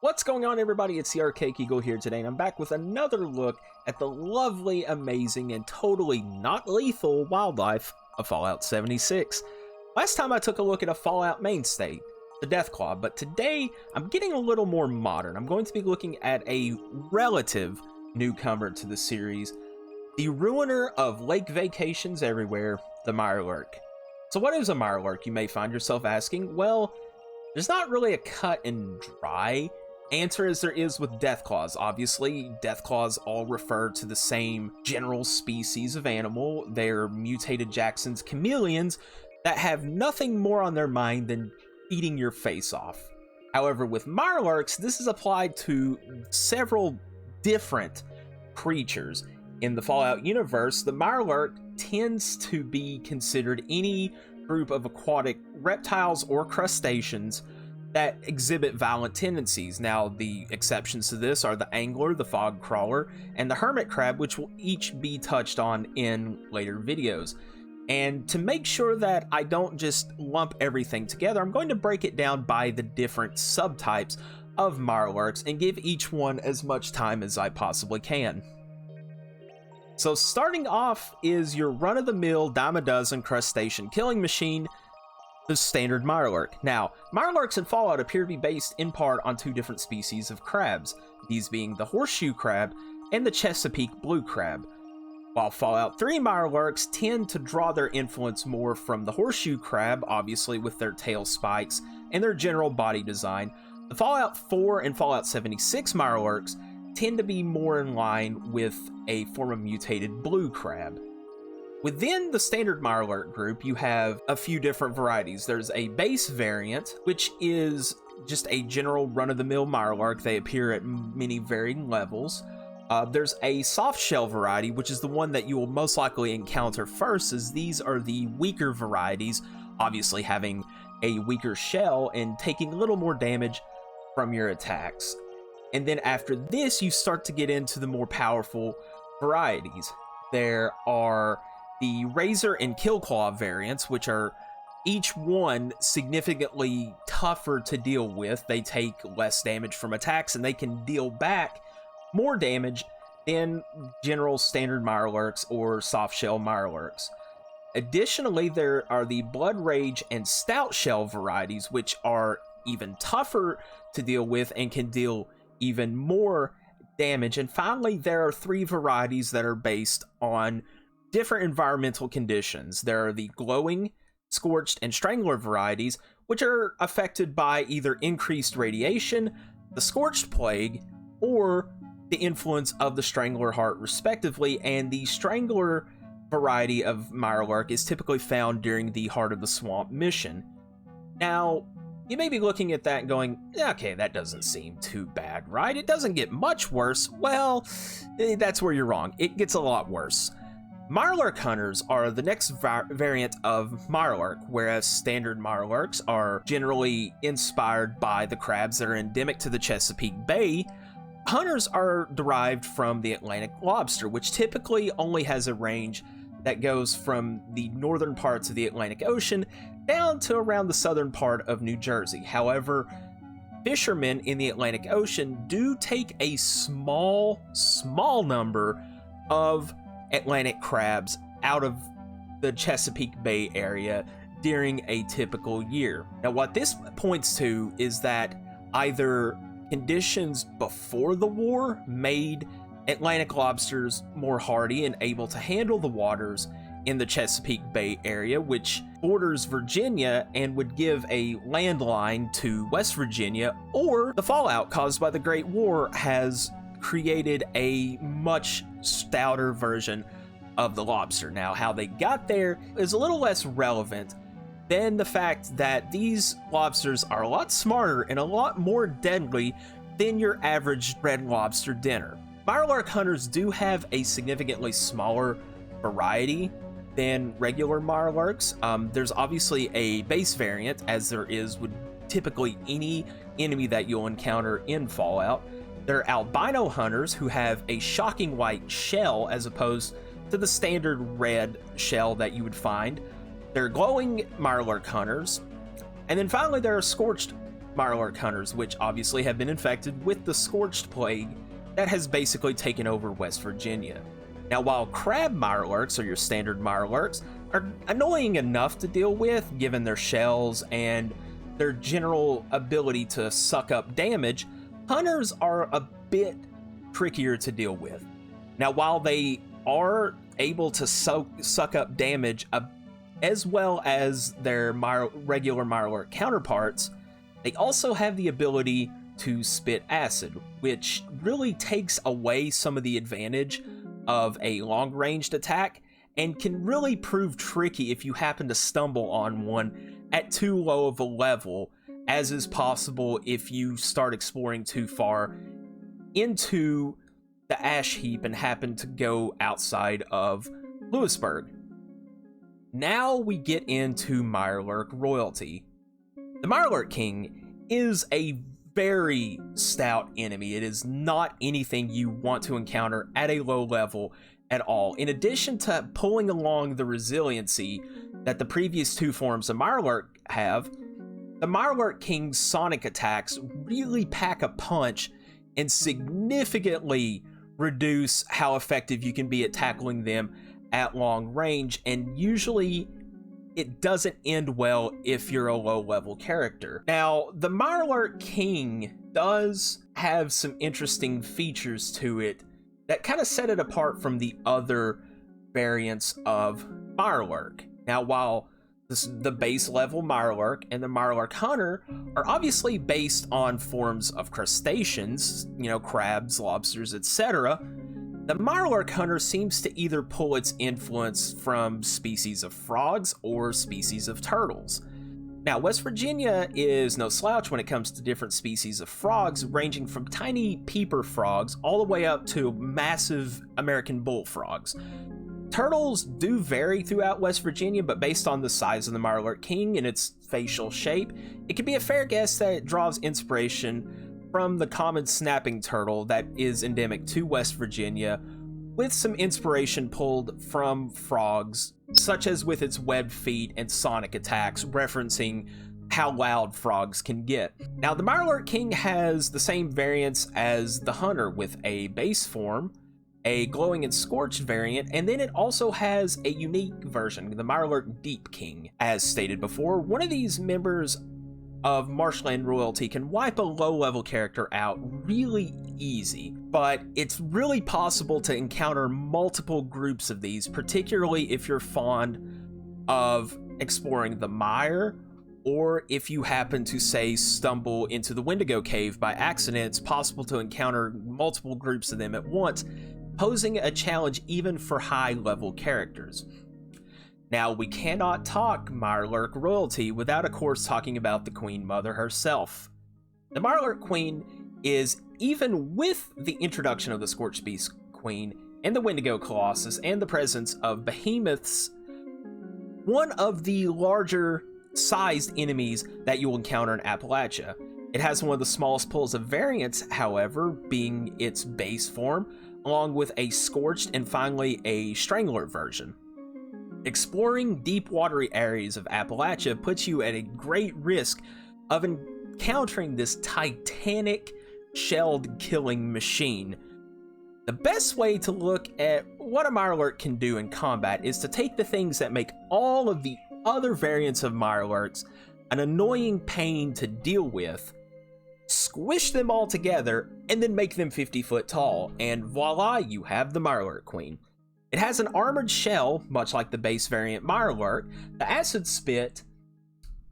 What's going on, everybody? It's the Archaic Eagle here today, and I'm back with another look at the lovely, amazing, and totally not lethal wildlife of Fallout 76. Last time I took a look at a Fallout mainstay, the Deathclaw, but today I'm getting a little more modern. I'm going to be looking at a relative newcomer to the series, the ruiner of lake vacations everywhere, the Mirelurk. So what is a Mirelurk, you may find yourself asking? Well, there's not really a cut and dry answer as there is with Deathclaws. Obviously, Deathclaws all refer to the same general species of animal. They're mutated Jackson's chameleons that have nothing more on their mind than eating your face off. However, with Mirelurks, this is applied to several different creatures. In the Fallout universe, the Mirelurk tends to be considered any group of aquatic reptiles or crustaceans that exhibit violent tendencies. Now, the exceptions to this are the angler, the fog crawler, and the hermit crab, which will each be touched on in later videos. And to make sure that I don't just lump everything together, I'm going to break it down by the different subtypes of Mirelurks and give each one as much time as I possibly can. So starting off is your run-of-the-mill dime-a-dozen crustacean killing machine, the standard Mirelurk. Now, Mirelurks in Fallout appear to be based in part on two different species of crabs, these being the horseshoe crab and the Chesapeake blue crab. While Fallout 3 Mirelurks tend to draw their influence more from the horseshoe crab, obviously with their tail spikes and their general body design, the Fallout 4 and Fallout 76 Mirelurks tend to be more in line with a form of mutated blue crab. Within the standard Mirelurk group, you have a few different varieties. There's a base variant, which is just a general run-of-the-mill Mirelurk. They appear at many varying levels. There's a soft shell variety, which is the one that you will most likely encounter first, as these are the weaker varieties, obviously having a weaker shell and taking a little more damage from your attacks. And then after this, you start to get into the more powerful varieties. There are the Razor and Killclaw variants, which are each one significantly tougher to deal with. They take less damage from attacks, and they can deal back more damage than general standard Mirelurks or soft-shell Mirelurks. Additionally, there are the Blood Rage and Stout Shell varieties, which are even tougher to deal with and can deal even more damage. And finally, there are three varieties that are based on different environmental conditions. There are the Glowing, Scorched, and Strangler varieties, which are affected by either increased radiation, the Scorched Plague, or the influence of the Strangler Heart, respectively. And the Strangler variety of Mirelurk is typically found during the Heart of the Swamp mission. Now, you may be looking at that and going, okay, that doesn't seem too bad, right? It doesn't get much worse. Well, that's where you're wrong. It gets a lot worse. Marlar hunters are the next variant of Mirelurk, whereas standard Mirelurks are generally inspired by the crabs that are endemic to the Chesapeake Bay. Hunters are derived from the Atlantic lobster, which typically only has a range that goes from the northern parts of the Atlantic Ocean down to around the southern part of New Jersey. However, fishermen in the Atlantic Ocean do take a small number of Atlantic crabs out of the Chesapeake Bay area during a typical year. Now, what this points to is that either conditions before the war made Atlantic lobsters more hardy and able to handle the waters in the Chesapeake Bay area, which borders Virginia and would give a landline to West Virginia, or the fallout caused by the Great War has created a much stouter version of the lobster. Now, how they got there is a little less relevant than the fact that these lobsters are a lot smarter and a lot more deadly than your average red lobster dinner. Mirelurk hunters do have a significantly smaller variety than regular Mirelurks. There's obviously a base variant, as there is with typically any enemy that you'll encounter in Fallout. There are albino hunters who have a shocking white shell as opposed to the standard red shell that you would find. There are glowing Mirelurk hunters. And then finally, there are scorched Mirelurk hunters, which obviously have been infected with the Scorched Plague that has basically taken over West Virginia. Now, while crab Mirelurks, or your standard Mirelurks, are annoying enough to deal with given their shells and their general ability to suck up damage, hunters are a bit trickier to deal with. Now, while they are able to suck up damage as well as their regular Mirelurk counterparts, they also have the ability to spit acid, which really takes away some of the advantage of a long-ranged attack and can really prove tricky if you happen to stumble on one at too low of a level, as is possible if you start exploring too far into the ash heap and happen to go outside of Lewisburg. Now we get into Mirelurk royalty. The Marlar King is a very stout enemy. It is not anything you want to encounter at a low level at all. In addition to pulling along the resiliency that the previous two forms of Mirelurk have, the Marlar King's sonic attacks really pack a punch and significantly reduce how effective you can be at tackling them at long range, and usually it doesn't end well if you're a low-level character. Now, the Marlar King does have some interesting features to it that kind of set it apart from the other variants of Mirelurk. Now, while the base level Mirelurk and the Mirelurk Hunter are obviously based on forms of crustaceans, crabs, lobsters, etc., the Mirelurk Hunter seems to either pull its influence from species of frogs or species of turtles. Now, West Virginia is no slouch when it comes to different species of frogs, ranging from tiny peeper frogs all the way up to massive American bullfrogs. Turtles do vary throughout West Virginia, but based on the size of the Marlar King and its facial shape, it could be a fair guess that it draws inspiration from the common snapping turtle that is endemic to West Virginia, with some inspiration pulled from frogs, such as with its webbed feet and sonic attacks, referencing how loud frogs can get. Now, the Marlar King has the same variants as the Hunter, with a base form, a glowing and scorched variant, and then it also has a unique version, the Mirelurk Deep King. As stated before, one of these members of marshland royalty can wipe a low-level character out really easy, but it's really possible to encounter multiple groups of these, particularly if you're fond of exploring the mire, or if you happen to, say, stumble into the Wendigo Cave by accident. It's possible to encounter multiple groups of them at once, posing a challenge even for high-level characters. Now, we cannot talk Mirelurk royalty without, of course, talking about the Queen Mother herself. The Mirelurk Queen is, even with the introduction of the Scorched Beast Queen and the Wendigo Colossus and the presence of behemoths, one of the larger sized enemies that you will encounter in Appalachia. It has one of the smallest pools of variants, however, being its base form, along with a Scorched and finally a Strangler version. Exploring deep watery areas of Appalachia puts you at a great risk of encountering this titanic shelled killing machine. The best way to look at what a Mirelurk can do in combat is to take the things that make all of the other variants of Mirelurks an annoying pain to deal with, squish them all together, and then make them 50 foot tall, and voila, you have the Mirelurk Queen. It has an armored shell, much like the base variant Mirelurk. The acid spit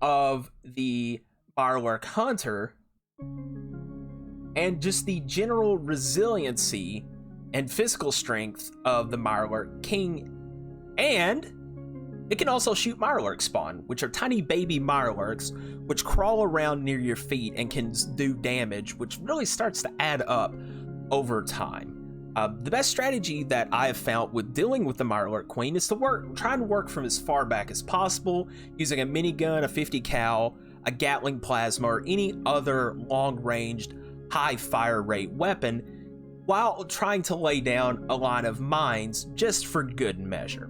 of the Mirelurk Hunter, and just the general resiliency and physical strength of the Mirelurk King. And it can also shoot Mirelurk spawn, which are tiny baby Mirelurks which crawl around near your feet and can do damage, which really starts to add up over time. The best strategy that I have found with dealing with the Mirelurk Queen is to try and work from as far back as possible, using a minigun, a 50 cal, a Gatling plasma, or any other long-ranged, high fire rate weapon, while trying to lay down a line of mines just for good measure.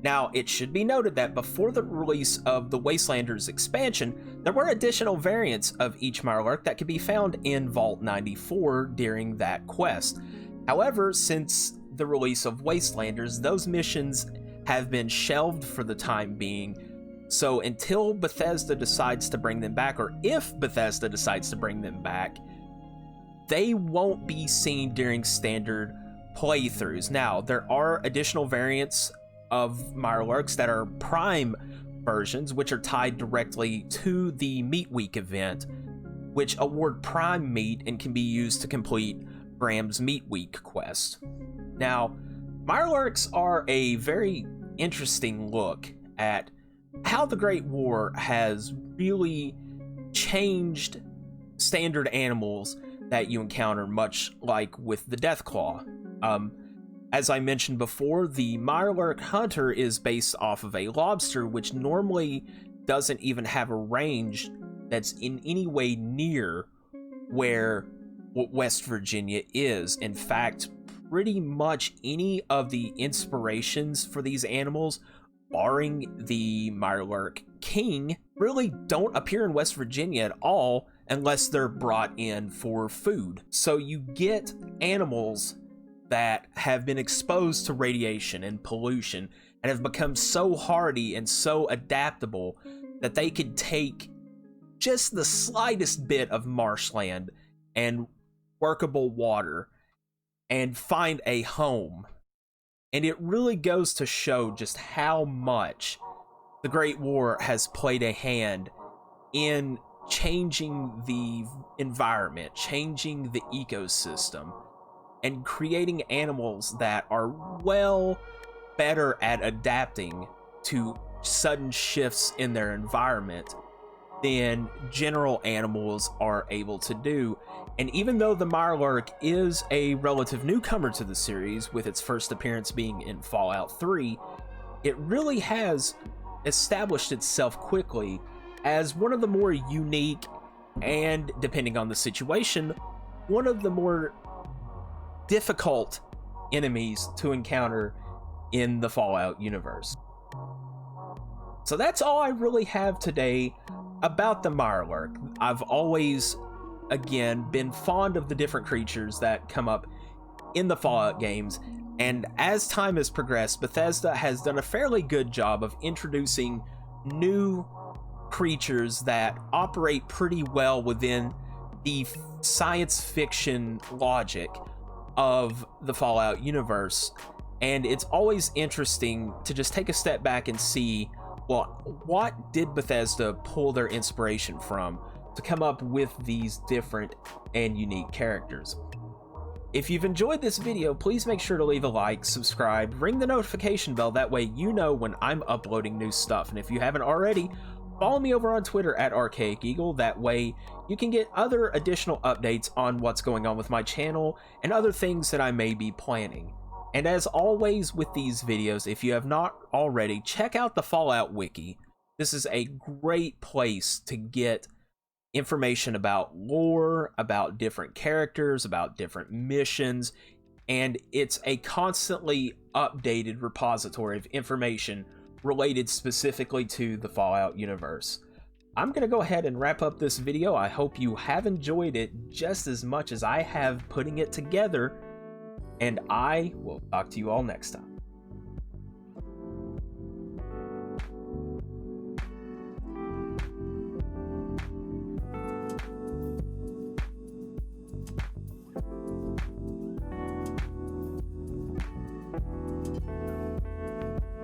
Now, it should be noted that before the release of the Wastelanders expansion, there were additional variants of each Mirelurk that could be found in Vault 94 during that quest. However, since the release of Wastelanders, those missions have been shelved for the time being. So until Bethesda decides to bring them back, or if Bethesda decides to bring them back, they won't be seen during standard playthroughs. Now, there are additional variants of Mirelurks that are Prime versions, which are tied directly to the Meat Week event, which award Prime meat and can be used to complete Graham's Meat Week quest. Now, Mirelurks are a very interesting look at how the Great War has really changed standard animals that you encounter, much like with the Deathclaw. As I mentioned before, the Mirelurk Hunter is based off of a lobster, which normally doesn't even have a range that's in any way near where West Virginia is. In fact, pretty much any of the inspirations for these animals, barring the Marlar King, really don't appear in West Virginia at all unless they're brought in for food. So you get animals that have been exposed to radiation and pollution and have become so hardy and so adaptable that they could take just the slightest bit of marshland and workable water and find a home. And it really goes to show just how much the Great War has played a hand in changing the environment, changing the ecosystem, and creating animals that are well better at adapting to sudden shifts in their environment than general animals are able to do. And even though the Mirelurk is a relative newcomer to the series, with its first appearance being in Fallout 3, it really has established itself quickly as one of the more unique and, depending on the situation, one of the more difficult enemies to encounter in the Fallout universe. So that's all I really have today about the Mirelurk. I've always, again, been fond of the different creatures that come up in the Fallout games, and as time has progressed, Bethesda has done a fairly good job of introducing new creatures that operate pretty well within the science fiction logic of the Fallout universe. And it's always interesting to just take a step back and see, well, what did Bethesda pull their inspiration from to come up with these different and unique characters. If you've enjoyed this video, please make sure to leave a like, subscribe, ring the notification bell, that way you know when I'm uploading new stuff. And if you haven't already, follow me over on Twitter at Archaic Eagle, that way you can get other additional updates on what's going on with my channel and other things that I may be planning. And as always with these videos, if you have not already, check out the Fallout Wiki. This is a great place to get information about lore, about different characters, about different missions, and it's a constantly updated repository of information related specifically to the Fallout universe. I'm going to go ahead and wrap up this video. I hope you have enjoyed it just as much as I have putting it together, and I will talk to you all next time.